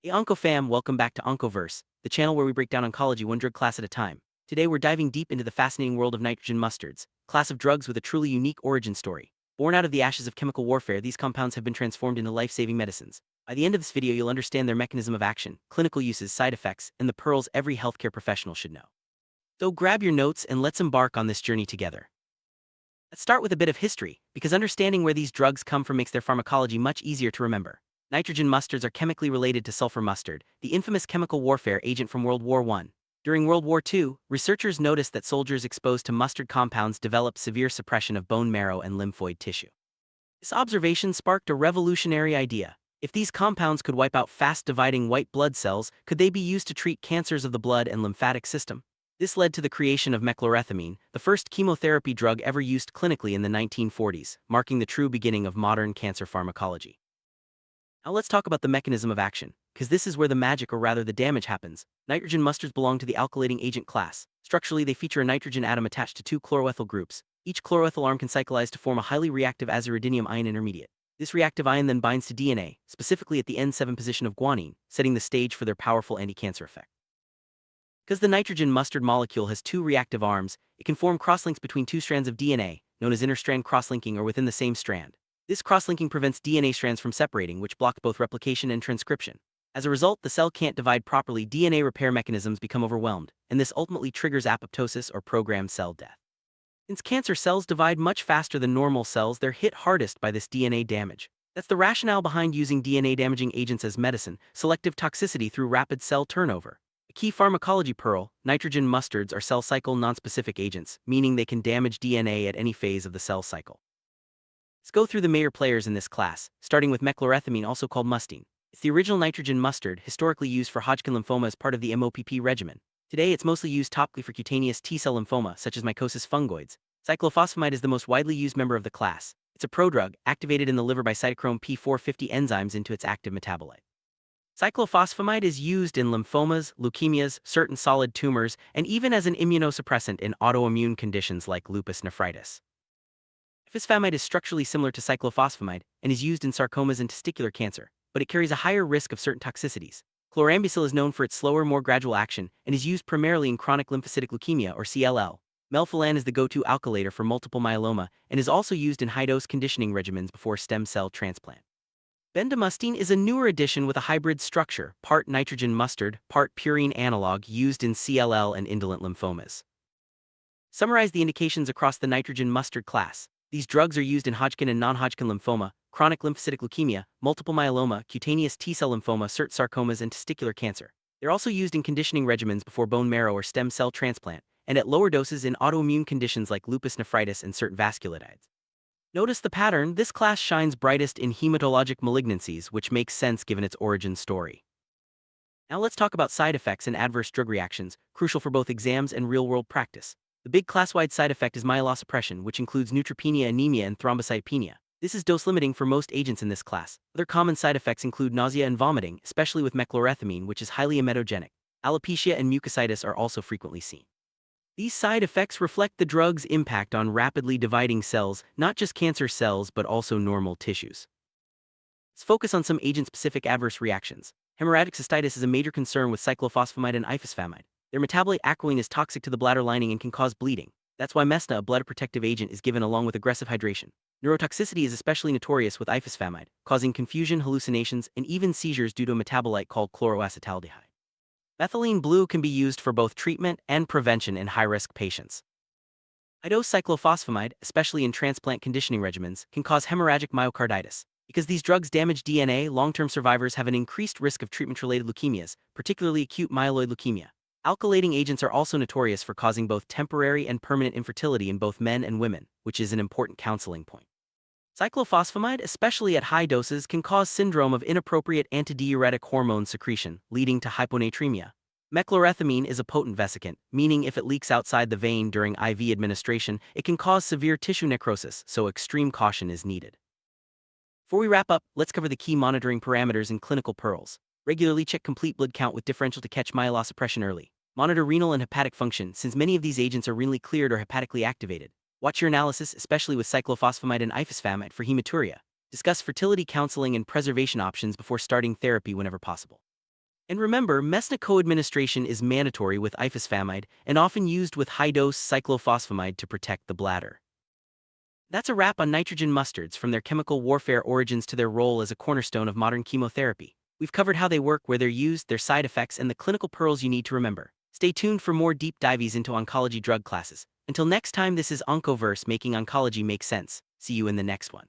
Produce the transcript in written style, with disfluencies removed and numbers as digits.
Hey Onco fam, welcome back to Onco Verse, the channel where we break down oncology one drug class at a time. Today we're diving deep into the fascinating world of nitrogen mustards, a class of drugs with a truly unique origin story. Born out of the ashes of chemical warfare, these compounds have been transformed into life-saving medicines. By the end of this video, you'll understand their mechanism of action, clinical uses, side effects, and the pearls every healthcare professional should know. So grab your notes and let's embark on this journey together. Let's start with a bit of history, because understanding where these drugs come from makes their pharmacology much easier to remember. Nitrogen mustards are chemically related to sulfur mustard, the infamous chemical warfare agent from World War I. During World War II, researchers noticed that soldiers exposed to mustard compounds developed severe suppression of bone marrow and lymphoid tissue. This observation sparked a revolutionary idea. If these compounds could wipe out fast-dividing white blood cells, could they be used to treat cancers of the blood and lymphatic system? This led to the creation of Mechlorethamine, the first chemotherapy drug ever used clinically in the 1940s, marking the true beginning of modern cancer pharmacology. Now let's talk about the mechanism of action, because this is where the magic or rather the damage happens. Nitrogen mustards belong to the alkylating agent class. Structurally, they feature a nitrogen atom attached to two chloroethyl groups. Each chloroethyl arm can cyclize to form a highly reactive aziridinium ion intermediate. This reactive ion then binds to DNA, specifically at the N7 position of guanine, setting the stage for their powerful anti-cancer effect. Because the nitrogen mustard molecule has two reactive arms, it can form crosslinks between two strands of DNA, known as interstrand crosslinking or within the same strand. This crosslinking prevents DNA strands from separating, which blocks both replication and transcription. As a result, the cell can't divide properly, DNA repair mechanisms become overwhelmed, and this ultimately triggers apoptosis or programmed cell death. Since cancer cells divide much faster than normal cells, they're hit hardest by this DNA damage. That's the rationale behind using DNA-damaging agents as medicine, selective toxicity through rapid cell turnover. A key pharmacology pearl, nitrogen mustards are cell cycle nonspecific agents, meaning they can damage DNA at any phase of the cell cycle. Let's go through the major players in this class, starting with mechlorethamine, also called mustine. It's the original nitrogen mustard, historically used for Hodgkin lymphoma as part of the MOPP regimen. Today, it's mostly used topically for cutaneous T-cell lymphoma, such as mycosis fungoides. Cyclophosphamide is the most widely used member of the class. It's a prodrug, activated in the liver by cytochrome P450 enzymes into its active metabolite. Cyclophosphamide is used in lymphomas, leukemias, certain solid tumors, and even as an immunosuppressant in autoimmune conditions like lupus nephritis. Ifosfamide is structurally similar to cyclophosphamide and is used in sarcomas and testicular cancer, but it carries a higher risk of certain toxicities. Chlorambucil is known for its slower, more gradual action and is used primarily in chronic lymphocytic leukemia or CLL. Melphalan is the go-to alkylator for multiple myeloma and is also used in high-dose conditioning regimens before stem cell transplant. Bendamustine is a newer addition with a hybrid structure, part nitrogen mustard, part purine analog, used in CLL and indolent lymphomas. Summarize the indications across the nitrogen mustard class. These drugs are used in Hodgkin and non-Hodgkin lymphoma, chronic lymphocytic leukemia, multiple myeloma, cutaneous T-cell lymphoma, certain sarcomas, and testicular cancer. They're also used in conditioning regimens before bone marrow or stem cell transplant, and at lower doses in autoimmune conditions like lupus nephritis and certain vasculitides. Notice the pattern. This class shines brightest in hematologic malignancies, which makes sense given its origin story. Now let's talk about side effects and adverse drug reactions, crucial for both exams and real-world practice. The big class-wide side effect is myelosuppression, which includes neutropenia, anemia, and thrombocytopenia. This is dose-limiting for most agents in this class. Other common side effects include nausea and vomiting, especially with mechlorethamine, which is highly emetogenic. Alopecia and mucositis are also frequently seen. These side effects reflect the drug's impact on rapidly dividing cells, not just cancer cells but also normal tissues. Let's focus on some agent-specific adverse reactions. Hemorrhagic cystitis is a major concern with cyclophosphamide and ifosfamide. Their metabolite acrolein is toxic to the bladder lining and can cause bleeding. That's why Mesna, a blood protective agent, is given along with aggressive hydration. Neurotoxicity is especially notorious with ifosfamide, causing confusion, hallucinations, and even seizures due to a metabolite called chloroacetaldehyde. Methylene blue can be used for both treatment and prevention in high-risk patients. High-dose cyclophosphamide, especially in transplant conditioning regimens, can cause hemorrhagic myocarditis. Because these drugs damage DNA, long-term survivors have an increased risk of treatment-related leukemias, particularly acute myeloid leukemia. Alkylating agents are also notorious for causing both temporary and permanent infertility in both men and women, which is an important counseling point. Cyclophosphamide, especially at high doses, can cause syndrome of inappropriate antidiuretic hormone secretion, leading to hyponatremia. Mechlorethamine is a potent vesicant, meaning if it leaks outside the vein during IV administration, it can cause severe tissue necrosis, so extreme caution is needed. Before we wrap up, let's cover the key monitoring parameters and clinical pearls. Regularly check complete blood count with differential to catch myelosuppression early. Monitor renal and hepatic function, since many of these agents are renally cleared or hepatically activated. Watch your analysis, especially with cyclophosphamide and ifosfamide, for hematuria. Discuss fertility counseling and preservation options before starting therapy whenever possible. And remember, mesna co-administration is mandatory with ifosfamide and often used with high-dose cyclophosphamide to protect the bladder. That's a wrap on nitrogen mustards, from their chemical warfare origins to their role as a cornerstone of modern chemotherapy. We've covered how they work, where they're used, their side effects, and the clinical pearls you need to remember. Stay tuned for more deep dives into oncology drug classes. Until next time, this is Onco Verse, making oncology make sense. See you in the next one.